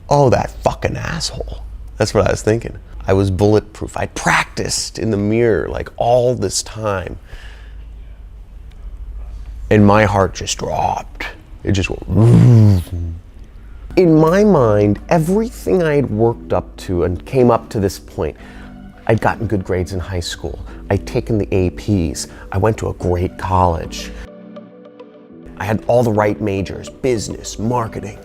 oh, that fucking asshole. That's what I was thinking. I was bulletproof. I practiced in the mirror like all this time. And my heart just dropped. It just went. In my mind, everything I had worked up to and came up to this point, I'd gotten good grades in high school. I'd taken the APs. I went to a great college. I had all the right majors, business, marketing.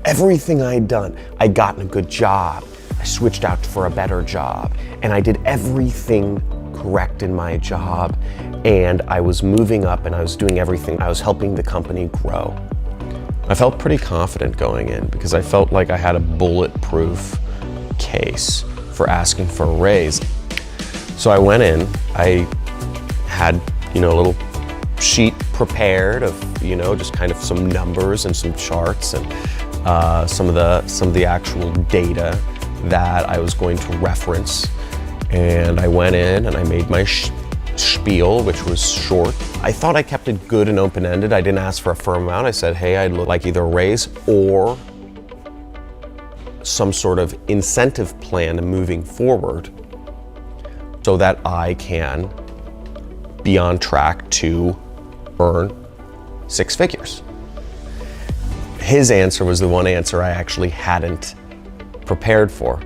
Everything I'd done, I'd gotten a good job. I switched out for a better job, and I did everything correct in my job, and I was moving up and I was doing everything. I was helping the company grow. I felt pretty confident going in because I felt like I had a bulletproof case for asking for a raise. So I went in, I had, a little sheet prepared of, just kind of some numbers and some charts and some of the actual data that I was going to reference. And I went in and I made my spiel, which was short. I thought I kept it good and open-ended. I didn't ask for a firm amount. I said, hey, I'd like either a raise or some sort of incentive plan moving forward so that I can be on track to earn 6 figures. His answer was the one answer I actually hadn't prepared for,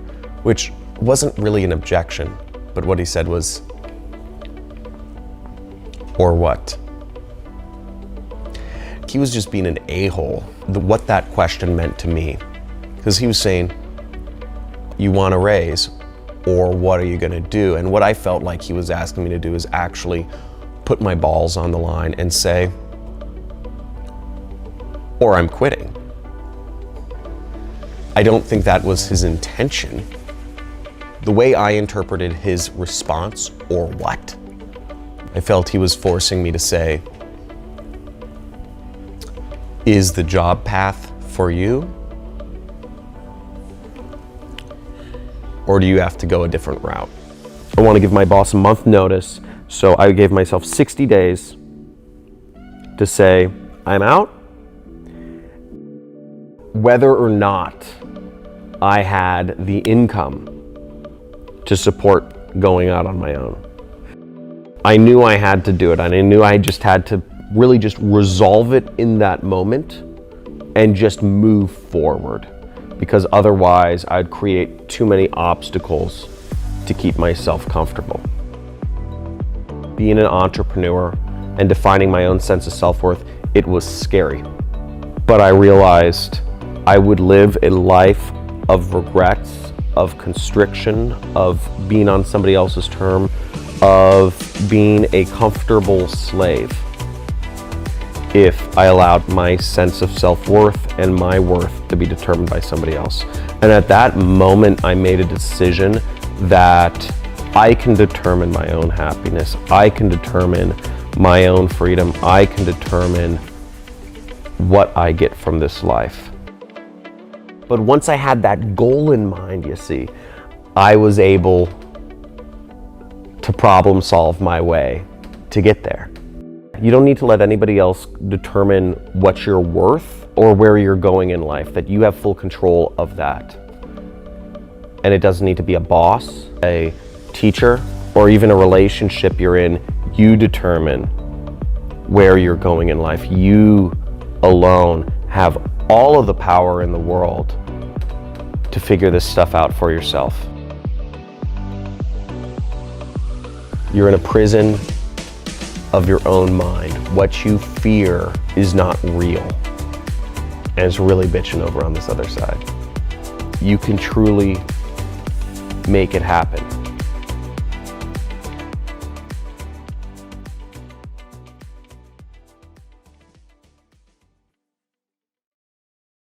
which wasn't really an objection, but what he said was, or what? He was just being an a-hole. What that question meant to me, because he was saying, you want a raise, or what are you gonna do? And what I felt like he was asking me to do is actually put my balls on the line and say, or I'm quitting. I don't think that was his intention. The way I interpreted his response, or what, I felt he was forcing me to say, is the job path for you? Or do you have to go a different route? I want to give my boss a month notice, so I gave myself 60 days to say, I'm out. Whether or not I had the income to support going out on my own. I knew I had to do it, and I knew I just had to really just resolve it in that moment and just move forward, because otherwise I'd create too many obstacles to keep myself comfortable. Being an entrepreneur and defining my own sense of self-worth, it was scary. But I realized I would live a life of regrets, of constriction, of being on somebody else's term, of being a comfortable slave if I allowed my sense of self-worth and my worth to be determined by somebody else. And at that moment, I made a decision that I can determine my own happiness. I can determine my own freedom. I can determine what I get from this life. But once I had that goal in mind, you see, I was able to problem solve my way to get there. You don't need to let anybody else determine what you're worth or where you're going in life, that you have full control of that. And it doesn't need to be a boss, a teacher, or even a relationship you're in. You determine where you're going in life. You alone have all of the power in the world to figure this stuff out for yourself. You're in a prison of your own mind. What you fear is not real, and it's really bitching over on this other side. You can truly make it happen.